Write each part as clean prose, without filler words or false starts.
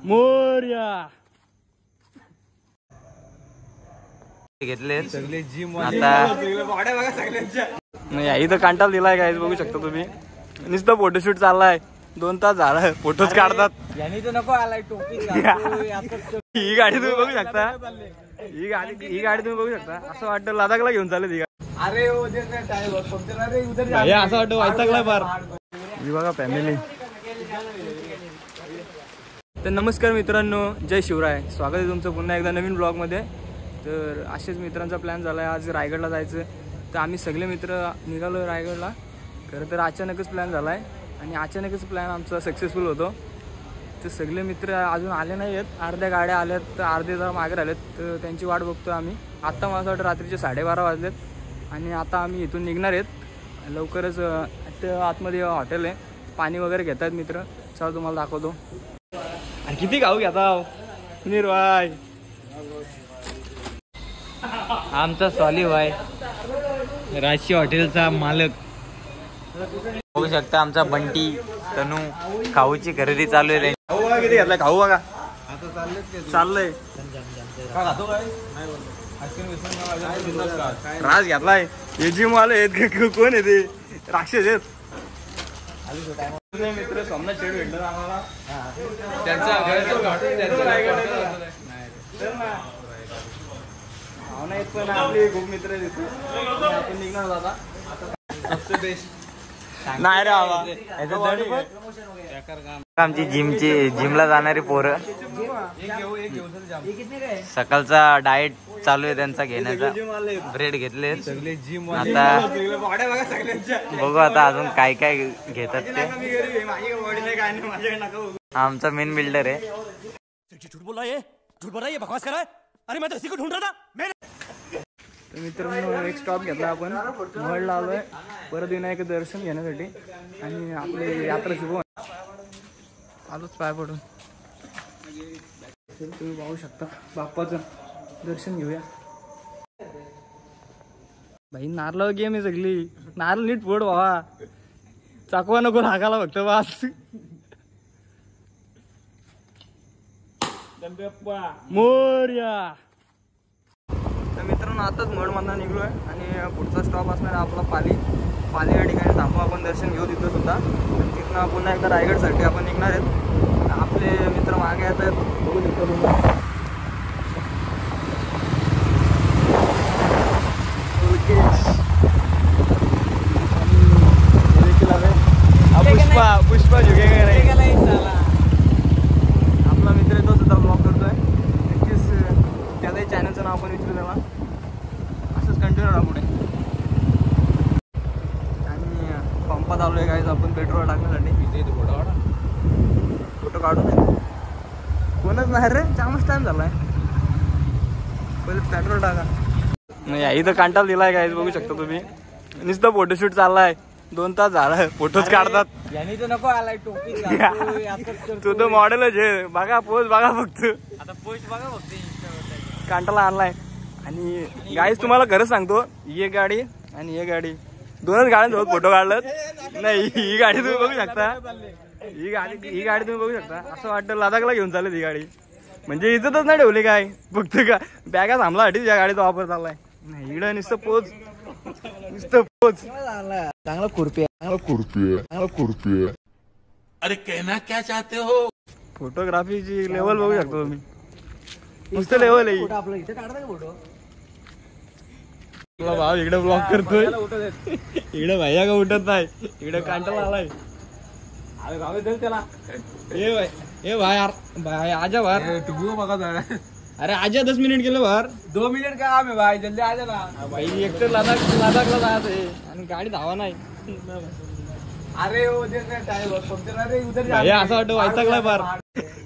मोर्या घेतले सगळे जिम आता इथं कांटाल दिलाय काय बघू शकता तुम्ही. नुसतं फोटोशूट चाललाय. 2 तास झाला फोटोच काढतात. नको आलाय टोपी ही गाडी तुम्ही बघू शकता. ही गाडी तुम्ही बघू शकता. असं वाटतं लडाखला घेऊन चालले ती गाडी. अरे असं वाटतं वैतागलाय फार. ही बघा फॅमिली. तर नमस्कार मित्रांनो, जय शिवराय. स्वागत आहे तुमचं पुन्हा एकदा नवीन ब्लॉगमध्ये. तर असेच मित्रांचा प्लॅन झाला आहे आज रायगडला जायचं. तर आम्ही सगळे मित्र निघालो रायगडला. खरं तर अचानकच प्लॅन झाला आहे आणि अचानकच प्लॅन आमचा सक्सेसफुल होतो. तर सगळे मित्र अजून आले नाही आहेत. अर्ध्या गाड्या आल्यात तर अर्धे जरा मागे राहिलेत. तर त्यांची वाट बघतो आम्ही. आत्ता मला वाटतं रात्रीचे 12:30 वाजलेत आणि आता आम्ही इथून निघणार आहेत. लवकरच आतमध्ये हॉटेल आहे. पाणी वगैरे घेत आहेत मित्र. चला तुम्हाला दाखवतो. आणि किती खाऊ घेता निर्वाय. आमचा सॉली भाई राशी हॉटेलचा मालक. बघू शकता आमचा बंटी तनू खाऊची खरेदी चालू आहे. खाऊ बघा किती घेतलाय. खाऊ बघा चाललंय. राज घेतलाय. हे जिम वाले आहेत. कोण आहे ते? राक्षस आहेत मित्र. सोमनाथ शेड भेटलं आम्हाला. पण आपले खूप मित्र आहेत. आपण निघणार आता. नाही रे बाबा. आमची जिमला जाणारी पोरं सकाळचा डाएट चालू आहे त्यांचा घेण्याचा. ब्रेड घेतले आता. बघू आता अजून काय काय घेतात ते. आमचा मेन बिल्डर आहे. तर मित्रांनो एक स्टॉप घेतला आपण. महडला आलोय परत विनायक दर्शन घेण्यासाठी आणि आपली यात्रा शुभ आलोच पाय पडून. तुम्ही पाहू शकता बाप्पाचं दर्शन घेऊया. भाई नारळ गेम आहे सगळी. नारळ नीट फोड बाबा. चाकवा नको रागाला फक्त वास. मोर्या. तर मित्रांनो आताच महडमधून निघलोय आणि पुढचा स्टॉप असणार आपला पाली. या ठिकाणी थांबू आपण. दर्शन घेऊ तिथं सुद्धा. तिथून पुन्हा एकदा रायगडसाठी आपण निघणार आहेत. आपले मित्र मागे येत आहेत. बघू शकतो पुष्पा झुके आपला मित्र तो सुद्धा ब्लॉग करतोय. नक्कीच त्यालाही चॅनलचं नाव पण विचारू त्याला. असंच कंटिन्यू राहा पुढे. आणि पंपात आलो आहे काय आपण पेट्रोल टाकण्यासाठी. फोटो काढू नये. कोणच नाही रे. जामच टाइम झालाय. पहिले पेट्रोल टाका. नाही इथं कांटाल दिलाय काय बघू शकता तुम्ही. नुसतं फोटोशूट चाललाय. 2 तास झाला फोटोच काढतात. नको आलाय टोपी तू तर मॉडेलच आहे. बघा पोस्ट बघा फक्त. आता पोस्ट बघा फक्त. कांटाला आणलाय. आणि गाईज तुम्हाला खरंच सांगतो ही एक गाडी आणि ही गाडी 2च गाड्यांसोबत फोटो काढलं. नाही ही गाडी तुम्ही बघू शकता. ही गाडी तुम्ही बघू शकता. असं वाटतं लडाखला घेऊन चालले ती गाडी. म्हणजे इज्जतच नाही ठेवली काय. फक्त का बॅगा थांबलासाठी या गाडीचा वापर चाललाय. नाही इकडं नुसतं पोच. चांगला खुरपी. अरे कहना क्या चाहते हो. फोटोग्राफीची लेवल बघू शकतो तुम्ही. नुसतं लेवल आहे. तुला भाव इकडे ब्लॉग करतोय. इकडे भैया का उठत नाही. इकडे कांटाला आलाय. ए भाई आजा बाहर. अरे आजा 10 मिनिट गेले बाहर. 2 मिनिट का काम है भाई. जल्दी आजा ना भाई. एक तर लडाखला जायचं आहे आणि गाडी धावा नाही. अरे असं वाटतं वैतागलाय फार.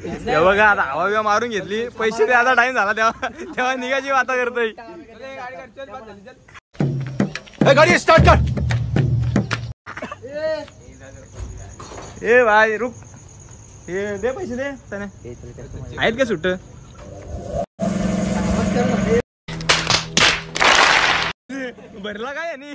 हे बघा आता हवा बिवा मारून घेतली. पैसे द्यायचा टाइम झाला तेव्हा निघायची वाता करतोय. गाडी स्टार्ट कर. ए भाई रुक. हे दे पैसे दे. त्याने आहेत का सुट्ट. भरला काय आणि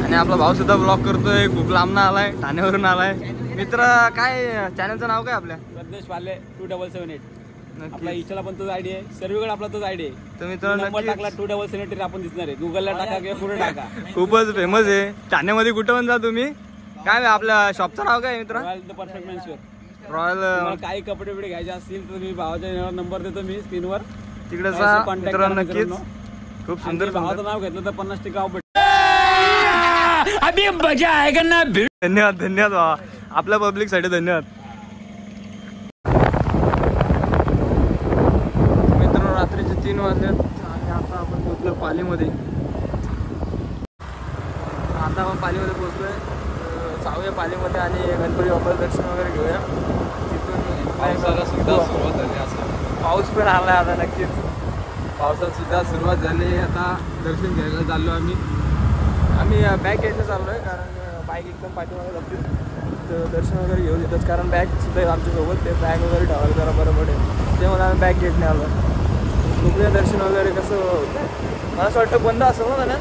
आणि आपला भाऊ सुद्धा ब्लॉग करतोय, खूप लांब आलाय, ठाण्यावरून आलाय. मित्र काय चॅनलचं नाव काय आपल्या? प्रदेश पाले 2778. आपला नक्की. इन्स्टाला पण तोच आयडी आहे, सर्वीकडे आपला तोच आयडी आहे. तर मित्रांनो नंबर टाकला 2778 आपण दिसणार आहे. गुगलला टाका किंवा पुढे टाका. खूपच फेमस आहे ठाण्यामध्ये. कुठं पण जा तुम्ही. काय आपल्या शॉपचं नाव काय मित्र? Royal the perfect menswear. Royal. तुम्हाला काही कपडे बिपडे घ्यायचे असतील तर मी भावाच्या नंबर देतो मी स्क्रीनवर. तिकडे असं जा contact मित्रांनो. करा नक्कीच मित्रांनो. खूप आणि सुंदर भावाचं नाव घेतलं तर 50% ऑफ भेटेल. अभी मजा आएगा ना. धन्यवाद धन्यवाद भावा, आपल्या पब्लिक साठी धन्यवाद. मित्रांनो रात्रीचे 3 वाजलेत आणि आता आपण पोहोचलो पालीमध्ये. आता आपण पालीमध्ये पोहोचलोय. जाऊया पालीमध्ये आणि गणपती बाप्पाचं दर्शन वगैरे घेऊया. तिथून पावसाला सुद्धा सुरुवात झाली असं. पाऊस पण आलाय आता. नक्कीच पावसाला सुद्धा सुरुवात झाली. आता दर्शन घ्यायला चाललो आम्ही. बॅग घ्यायला चाललो आहे, कारण बाईक एकदम पाठीमागे लागतील. तर दर्शन वगैरे घेऊन येतोच, कारण बॅग सुद्धा आहे आमच्यासोबत. ते बॅग वगैरे ठेवायला जरा बरं पडेल. ते मला आम्ही बॅग घेत नाही आलो. बघूया दर्शन वगैरे कसं होतं. मला असं वाटतं बंद असेल ना त्यानं.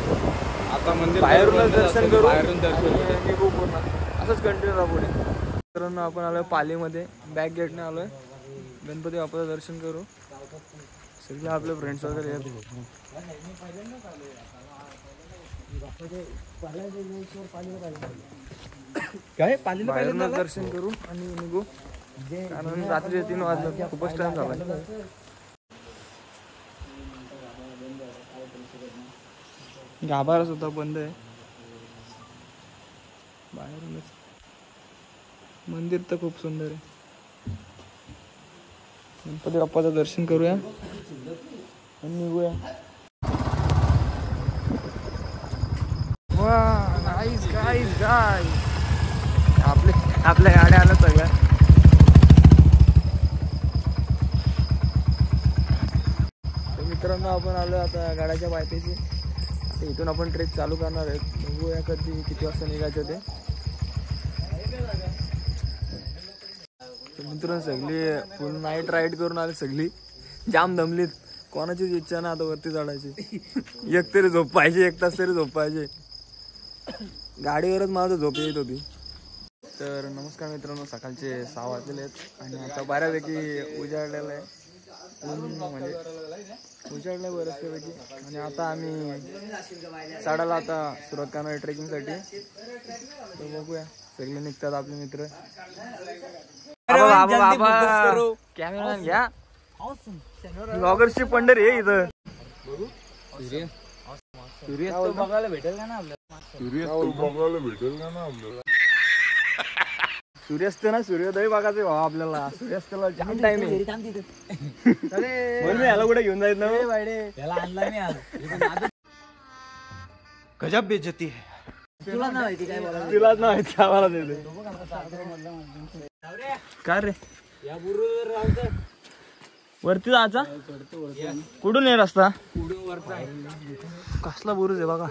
आता मंदिर बाहेरूनच दर्शन करू, बाहेरून दर्शन आणि निघू पूर्ण. असंच कंटिन्यू राहू पुढे. मित्रांनो आपण आलो आहे पालीमध्ये. बॅग घेतने आलो आहे. गणपती बाप्पाचं दर्शन करू. सगळे आपले फ्रेंड्स वगैरे आहेत. काय पालीला बाहेरूनच दर्शन करू आणि निघू, कारण रात्री 3 वाजले. खूपच टाइम झाला. गाभारा सुद्धा बंद आहे. बाहेरूनच मंदिर तर खूप सुंदर आहे. गणपती बाप्पाचं दर्शन करूया आणि निघूया. वा नाईस गाईज गाईज. आपल्या गाड्या आल्या सगळ्या. तर मित्रांनो आपण आलो आता गाड्याच्या पायथ्याशी. आता इथून आपण ट्रेक चालू करणार आहेत. बघूया कधी किती वाजता निघायचं ते. मित्रांनो सगळी फुल नाईट राईड करून आले. सगळी जाम दमलीत. कोणाचीच इच्छा ना आता वरती चढायची. एक तरी झोप पाहिजे, 1 तास तरी झोप पाहिजे. गाडीवरच मला झोप येत होती. तर नमस्कार मित्रांनो, सकाळचे 6 वाजलेले आहेत आणि आता बऱ्यापैकी उजाडलेलं आहे. म्हणजे उजाडलं आहे बऱ्याचपैकी. आणि आता आम्ही साडाला आता सुरुवात करणार आहे ट्रेकिंगसाठी. तर बघूया सगळे निघतात आपले मित्र. कॅमेरा घ्या. ब्लॉगर्सची पंढरी आहे इथं. सूर्यास्त बघायला भेटेल का ना आपल्याला? सूर्यास्त ना सूर्योदय बघायचं भावा आपल्याला. सूर्यास्ताला जाम टाइम आहे. म्हणून मी याला कुठे घेऊन जायचं ना. त्याला आणला मी आज. गजब बेइज्जती है. तुला नाही माहिती काय बोलायला. तुलाच ना माहिती आम्हाला देते. काय रे या बुरुजवर राहतं. वरती जायचा. कुठून आहे रस्ता? वरचा कसला बुरुज आहे बघा.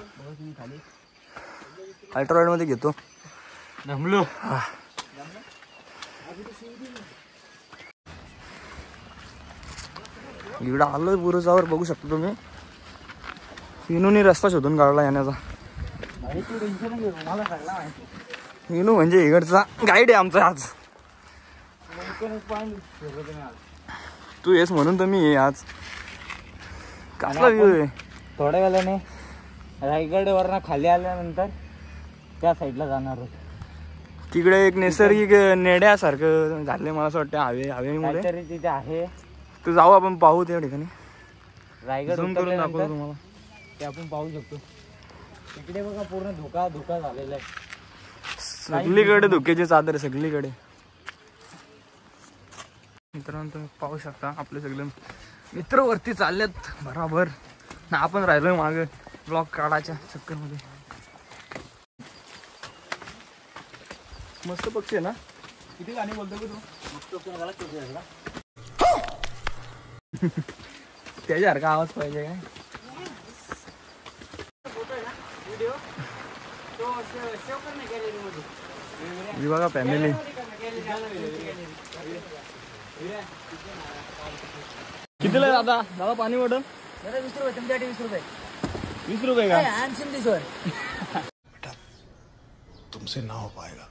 अल्ट्रावाईड मध्ये घेतो. दमलो. इकडं आलोय बुरुजावर. बघू शकता तुम्ही. विनूने रस्ता शोधून काढला येण्याचा. विनू म्हणजे इकडचा गाईड आहे आमचा आज. तू येस म्हणून तर मी ये आज. कसला व्ह्यू आहे. थोड्या वेळाने रायगड वरनं खाली आल्यानंतर त्या साईडला जाणार आहोत. तिकडे एक नैसर्गिक नेड्यासारखं झालंय मला असं वाटतं. हवेमुळे काहीतरी तिथे आहे. तर जाऊ आपण पाहू त्या ठिकाणी. रायगड झूम करून दाखवतो तुम्हाला. ते आपण पाहू शकतो. इकडे बघा पूर्ण धुका झालेला आहे. सगळीकडे धुक्याची चादर आहे सगळीकडे. मित्रांनो तुम्ही पाहू शकता आपले सगळे मित्र वरती चाललेत बराबर ना. आपण राहिलोय मागे ब्लॉग काढायच्या चक्कर मध्ये. मस्त पक्षी आहे ना. किती गाणी बोलतो तू? त्याच्यासारखा आवाज पाहिजे काय. ही बघा फॅमिली. कितीला दादा? दादा पाणी बॉटल 20 रुपये तुमच्यासाठी 20 रुपये. 20 रुपये का? तुमसे ना हो पाएगा.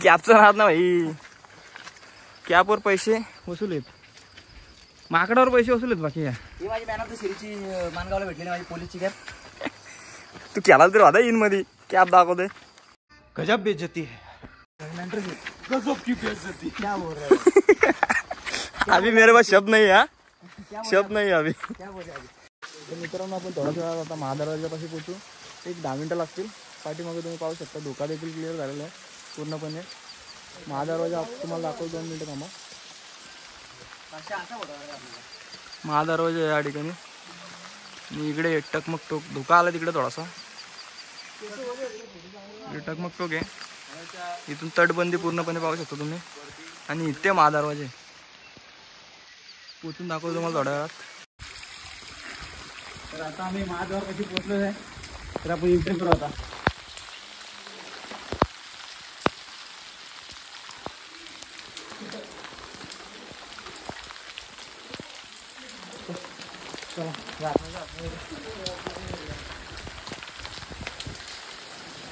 कॅबचं राहत ना भाई. कॅबवर पैसे वसूल आहेत, माकडावर पैसे वसूल आहेत. बाकी ही माझी मॅन ऑफ द सिरीजची मानगावला भेटली माझी पोलीसची कॅब. तू केला तरी होता इन मध्ये कॅब दाखवते. गजब बेइज्जती है. गजब की बेइज्जती. क्या बोल रहे हो? अभी मेरे पास शब्द नहीं है, शब्द नहीं है अभी. क्या बोल रहे हो? तर मित्रांनो आपण थोड्या वेळात आता महादरवाजापाशी पोहोचू. 10 मिनिटं लागतील. पाठीमागे तुम्ही पाहू शकता धोका देखील क्लिअर झालेला आहे पूर्णपणे. महादरवाजा तुम्हाला दाखवतो 2 मिनिटं थांबा. महादरवाजा या ठिकाणी आणि इकडे टकमक टोक धोका आला तिकडे थोडासा. टकमक टोक आहे. इथून तटबंदी पूर्णपणे पाहू शकता तुम्ही आणि इथे महादरवाजे पोचून दाखवतो तुम्हाला थोड्या वेळात. तर आता आम्ही महाद्वार कशी पोहोचलो आहे तर आपण एंट्री करू आता.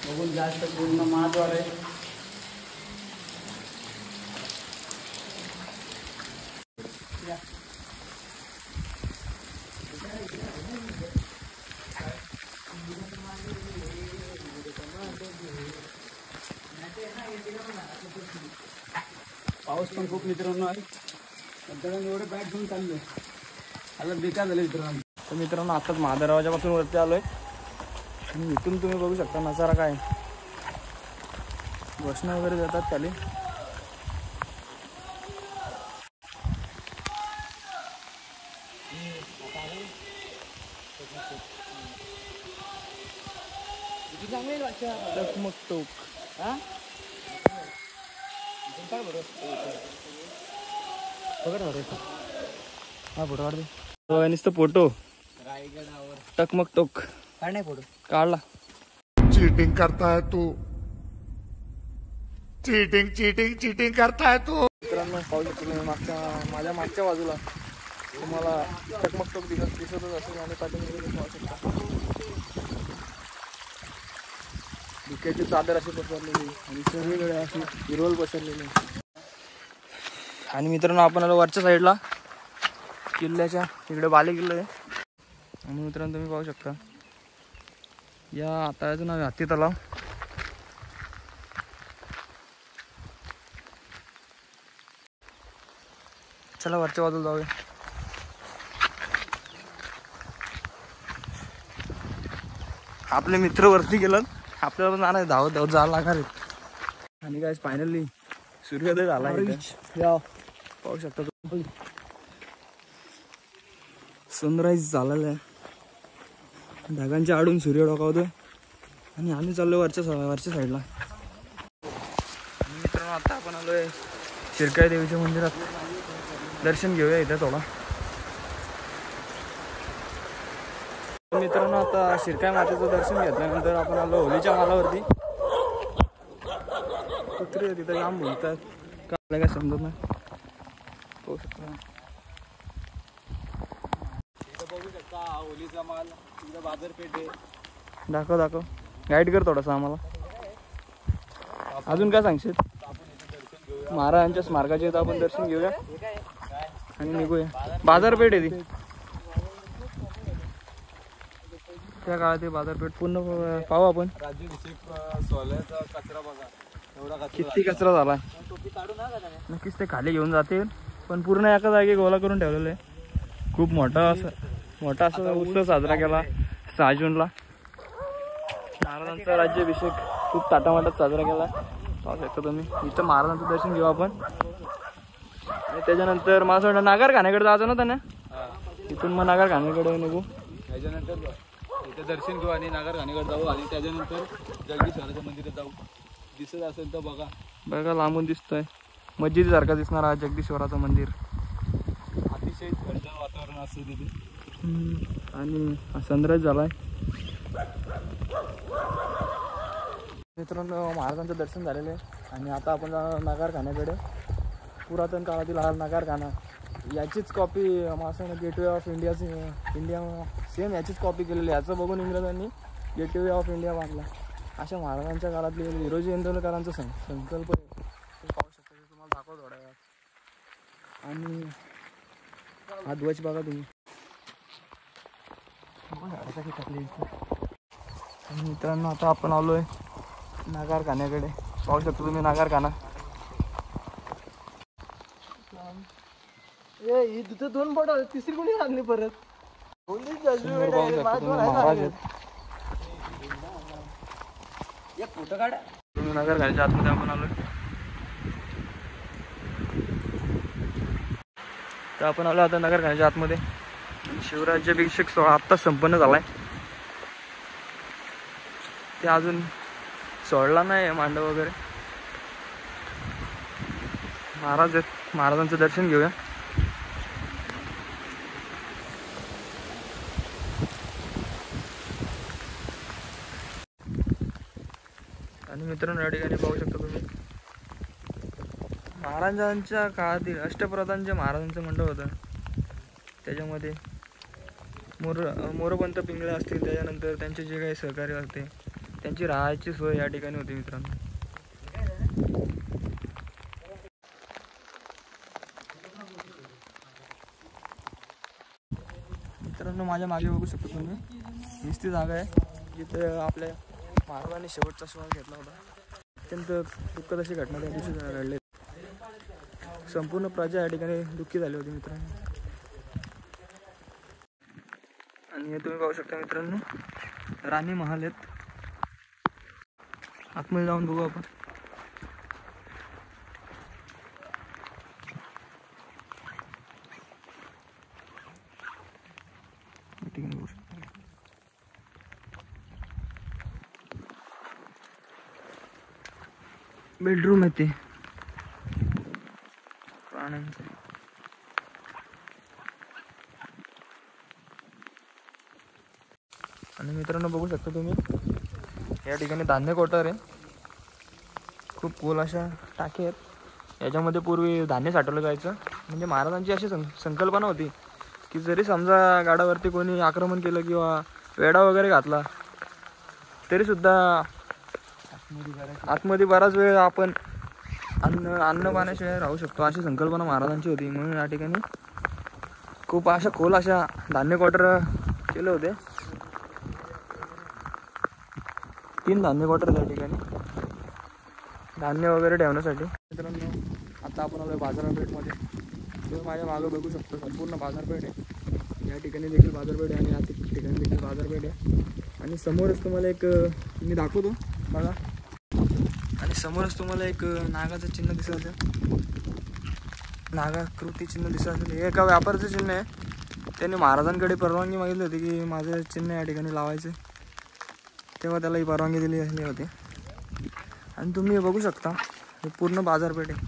बघून जास्त पूर्ण महाद्वार आहे. पाऊस पण खूप मित्रांनो आहे. सध्या एवढे बॅग घेऊन चाललोय, हालत बेकार झालं मित्रांनो. तर मित्रांनो आताच महादरवाजापासून वरती आलोय आणि इथून तुम्ही बघू शकता नजारा काय. घोषणा वगैरे देतात खाली. टकमक टोक हा फोटो काढ दे. नुसतं फोटो रायगडावर टकमक टोक काय नाही फोटो काढला. चीटिंग करता है तू. चीटिंग चीटिंग चीटिंग करता है तू. मित्रांनो पाहू शकतो तुम्ही माझ्या मागच्या बाजूला तुम्हाला टकमक टोक दिसतच असेल आणि पाठीमागे पाहू शकता धुक्याची चादर अशी पसरलेली आणि सगळीकडे अशी हिरवळ पसरलेली. आणि मित्रांनो आपण आलो वरच्या साईडला किल्ल्याच्या इकडे बाले किल्ला आहे. आणि मित्रांनो तुम्ही पाहू शकता या तळ्याचं नाव हत्ती तलाव. चला वरच्या बाजूला जाऊया. आपले मित्र वरती गेलं आपल्याला पण जाणार धावत धावत जायला लागणार आहे. आणि काय फायनली सूर्योदय झाला पाहू शकता तुम्ही. सनराईज झालेला आहे. ढगांच्या आडून सूर्य डोकावतोय आणि आम्ही चाललो वरच्या साईडला. मित्रांनो आता आपण आलोय शिरकाई देवीच्या मंदिरात. दर्शन घेऊया इथे थोडा. मित्रांनो आता शिरकाई मातेचं दर्शन घेतल्यानंतर आपण आलो होलीच्या मालावरती. कुत्रे तिथं लांब बोलतात काय समजत नाही. पाहू शकता बघू शकता होलीचा माल तिथं बाजारपेठ आहे. दाखव गाईड कर थोडासा आम्हाला. अजून काय सांगशील? महाराजांच्या स्मारकाचे इथं आपण दर्शन घेऊया आणि निघूया. बाजारपेठ आहे ती त्या काळात ते बाजारपेठ पूर्ण पाहू आपण. कचरा बघा एवढा किती कचरा झाला. नक्कीच ते खाली घेऊन जातील पण पूर्ण एका जागी गोळा करून ठेवलेलं आहे. खूप मोठा असा उत्सव साजरा केला 6 जूनला. महाराजांचा राज्याभिषेक खूप ताटामाटात साजरा केला. पाहू शकता तुम्ही. इथं महाराजांचं दर्शन घेऊ आपण आणि त्याच्यानंतर मला असं वाटतं नागरखान्याकडे जायचं ना त्यांना. इथून मग नागरखान्याकडे निघू. इथे दर्शन घेऊ आणि नागरखाण्याकडे जाऊ आणि त्याच्यानंतर जगदीश्वराच्या मंदिरात जाऊ. दिसत असेल तर बघा. बघा लांबून दिसतोय मस्जिदीसारखा दिसणार हा जगदीश्वराचं मंदिर. अतिशय थंड वातावरण असते तिथे. आणि सनराईज झालाय. मित्रांनो महाराजांचं दर्शन झालेलं आहे आणि आता आपण जाणार नगारखान्याकडे. पुरातन काळातील हा नगारखाना याचीच कॉपी असं गेटवे ऑफ इंडियाची इंडिया सेम याचीच कॉपी केलेली. याचं बघून इंग्रजांनी गेटवे ऑफ इंडिया बांधला. अशा महाराजांच्या काळातले हिरोजी इंदोरकरांचा संकल्प पाहू शकता. तुम्हाला दाखवतो थोड्या वेळात. आणि हा ध्वज बघा तुम्ही. आणि मित्रांनो आता आपण आलोय नगारखान्याकडे. पाहू शकतो तुम्ही नगारखाना. तिथे 2 बोट तिसरी कोणी लागली परत. समोर पाहू शकता तुम्ही महाराज आहेत. फोटो काढ. तुम्ही नगारखान्याच्या आतमध्ये आपण आलोय. तर आपण आलो आता नगारखान्याच्या आतमध्ये. शिवराज्याभिषेक सोहळा आत्ताच संपन्न झालाय. ते अजून सोडला नाही मांडव वगैरे. महाराज आहेत, महाराजांचं दर्शन घेऊया. आणि मित्रांनो या ठिकाणी पाहू शकता तुम्ही महाराजांच्या काळातील अष्टप्रधान जे महाराजांचं मंडळ होतं त्याच्यामध्ये मोरपंत पिंगळे असतील, त्याच्यानंतर त्यांचे जे काही सहकारी असते त्यांची राहायची सोय या ठिकाणी होती. मित्रांनो माझ्या मागे बघू शकता तुम्ही हीच ती जागा आहे जिथे आपल्या महाराजांनी शेवटचा श्वास घेतला होता. अत्यंत दुःखद अशी घटना त्या दिवशी घडली. संपूर्ण प्रजा या ठिकाणी दुःखी झाली होती मित्रांनो. आणि हे तुम्ही पाहू शकता मित्रांनो राणी महाल आहेत. आतमध्ये जाऊन बघू आपण. बेडरूम आहे ते प्राण्यांचं. आणि मित्रांनो बघू शकता तुम्ही या ठिकाणी धान्य कोठार आहे. खूप खोल अशा टाके आहेत. याच्यामध्ये पूर्वी धान्य साठवलं जायचं. म्हणजे महाराजांची अशी संकल्पना होती की जरी समजा गडावरती कोणी आक्रमण केलं किंवा वेढा वगैरे घातला तरीसुद्धा आतमध्ये बराच वेळ आपण अन्न पाण्याशिवाय राहू शकतो, अशी संकल्पना महाराजांची होती. म्हणून या ठिकाणी खूप अशा खोल अशा धान्य क्वार्टर केले होते. 3 धान्य क्वार्टर त्या ठिकाणी धान्य वगैरे ठेवण्यासाठी. मित्रांनो आता आपण आलो बाजारपेठमध्ये. तुम्ही माझ्या मागं बघू शकतो संपूर्ण बाजारपेठ आहे. या ठिकाणी देखील बाजारपेठ आहे आणि या ठिकाणी देखील बाजारपेठ आहे. आणि समोरच तुम्हाला एक मी दाखवतो बघा. आणि समोरच तुम्हाला एक नागाचं चिन्ह दिसत असेल. नागाकृती चिन्ह दिसत असेल. हे एका व्यापाराचं चिन्ह आहे. त्यांनी महाराजांकडे परवानगी मागितली होती की माझं चिन्ह या ठिकाणी लावायचं. तेव्हा त्याला ही परवानगी दिली होती. आणि तुम्ही बघू शकता हे पूर्ण बाजारपेठ आहे.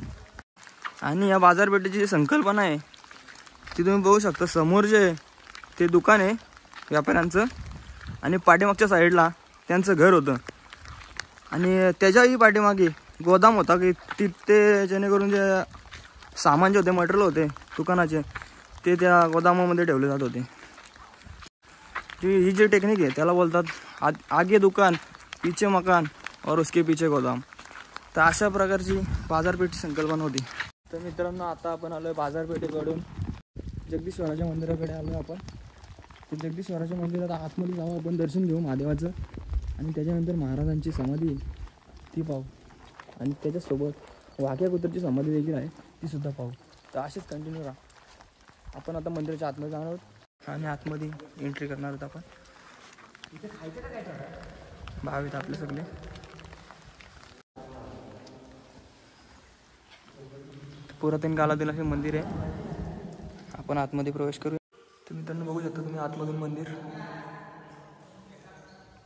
आणि या बाजारपेठेची जी संकल्पना आहे ती तुम्ही बघू शकता. समोर जे ते दुकान आहे व्यापाऱ्यांचं आणि पाठीमागच्या साईडला त्यांचं घर होतं. आणि त्याच्याही पाठीमागे गोदाम होता की तिथे जेणेकरून जे सामान जे होते मटेरियल होते दुकानाचे ते त्या गोदामामध्ये ठेवले जात होते. ही जी टेक्निक आहे त्याला बोलतात आगे दुकान पीछे मकान और उसके पीछे गोदाम. तर अशा प्रकारची बाजारपेठ संकल्पना होती. तर मित्रांनो आता आपण आलो आहे बाजारपेठेकडून जगदीश्वराच्या मंदिराकडे आलो आपण. तर जगदीश्वराच्या मंदिरात आतमध्ये जाऊ आपण, दर्शन घेऊ महादेवाचं. आणि त्याच्यानंतर महाराजांची समाधी ती पाहू. आणि त्याच्यासोबत वाघ्या कुत्र्याची समाधी देखील आहे ती सुद्धा पाहू. तर असेच कंटिन्यू राहा. आपण आता मंदिराच्या आतमध्ये जाणार आहोत आणि आतमध्ये एंट्री करणार आहोत आपण. भाव आहेत आपले सगळे. पुरातन काळातील असे मंदिर आहे. आपण आतमध्ये प्रवेश करूया. तर मित्रांनो बघू शकता तुम्ही आतमधून मंदिर.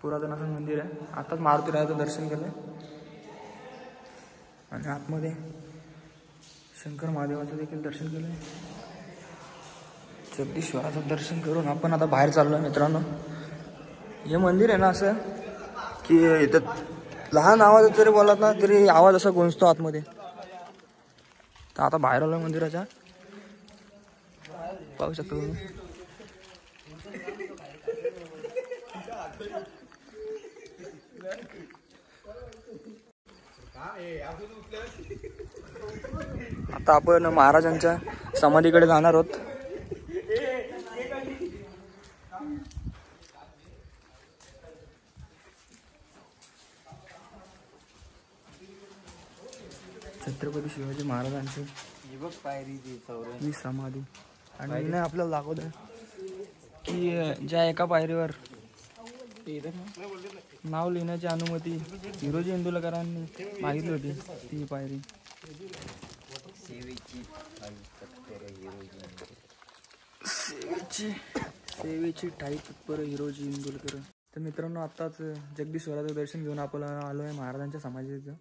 पुरातन असं मंदिर आहे. आताच मारुती रायाचं दर्शन केलं आणि आतमध्ये शंकर महादेवाचं देखील दर्शन केलं. जगदीश्वराचं दर्शन करून आपण आता बाहेर चाललो आहे मित्रांनो. हे मंदिर आहे ना असं की इथं लहान आवाज जरी बोलत ना तरी आवाज असा गुंजतो आतमध्ये. तर आता बाहेर आलो मंदिराच्या, पाहू शकता तुम्ही. आता आपण महाराजांच्या समाधीकडे जाणार आहोत. छत्रपती शिवाजी महाराजांची ही समाधी. आणि नाही आपल्याला दाखवत आहे की ज्या एका पायरीवर नाव लिहिण्याची अनुमती हिरोजी इंदुलकरांनी मागितली होती, ती पायरी. सेवेची ठाई तत्पर हिरोजी इंदुलकर. तर मित्रांनो आत्ताच जगदीश्वराचं दर्शन घेऊन आपण आलो आहे महाराजांच्या समाधीचं.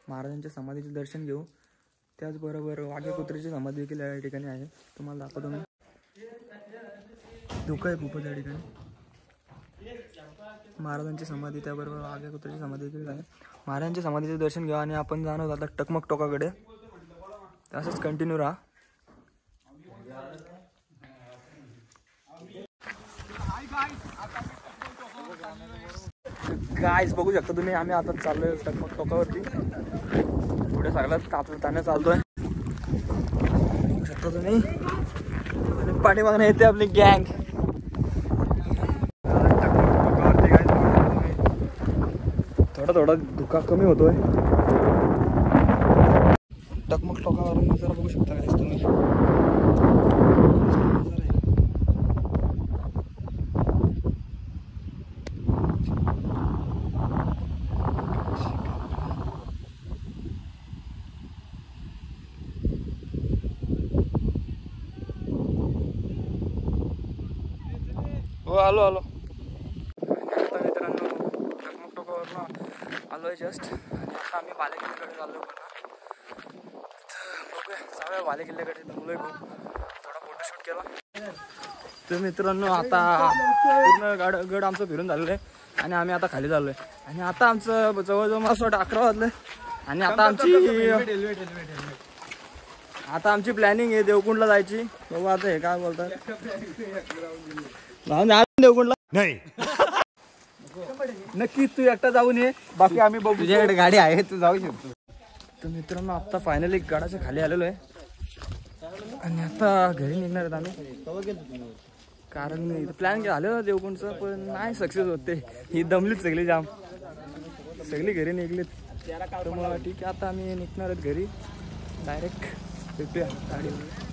महाराजांच्या समाधीचं दर्शन घेऊ. त्याचबरोबर वाघ्याकुत्रीची समाधी देखील या ठिकाणी आहे. तुम्हाला दाखवतो मी. धोका आहे खूपच या ठिकाणी. महाराजांची समाधी त्याबरोबर वाघ्याकुत्रीची समाधी देखील आहे. महाराजांच्या समाधीचं दर्शन घेऊ आणि आपण जाणार आता टकमक टोकाकडे. असंच कंटिन्यू राहा. गाईज बघू शकता तुम्ही, आम्ही आता चाललोय टकमक टोकावरती. पुढे सगळ्यात ताने चालतोय बघू शकता तुम्ही. आणि पाठीमागून येते आपली गँग. थोडा थोडा धुका कमी होतोय. टकमक टोकावरून नजारा बघू शकता गाईज तुम्ही. हो आलो आता मित्रांनो टकमक टोकावरनं आलो आहे जस्ट. आणि आता आम्ही बालेकिल्ल्याकडे चाललो पुन्हा. बघूया जाऊया बालेकिल्ल्याकडे. जमलोय खूप. थोडा फोटोशूट केला. तर मित्रांनो आता पूर्ण गड आमचं फिरून झालेलं आहे आणि आम्ही आता खाली चाललो आहे. आणि आता आमचं जवळजवळ मला असं वाटतं 11 वाजलं. आणि आता आमची प्लॅनिंग आहे देवकुंडला जायची. बघू आता हे काय बोलतात. देवकुंडला नहीं. नक्की तू एकटा जाऊन ये, बाकी आम्ही बघू. तुझ्याकडे गाडी आहे, तू जाऊ शकतो. तर मित्रांनो आता फायनली गडाच्या खाली आलेलो आहे आणि आता घरी निघणार आहेत आम्ही. कारण प्लॅन झालं देवकुंडचं पण नाही सक्सेस होते. ही दमलीच सगळी जाम, सगळी घरी निघलीत. तर मग ठीक आहे आता आम्ही निघणार आहेत घरी. डायरेक्ट भेटूया गाडीवर.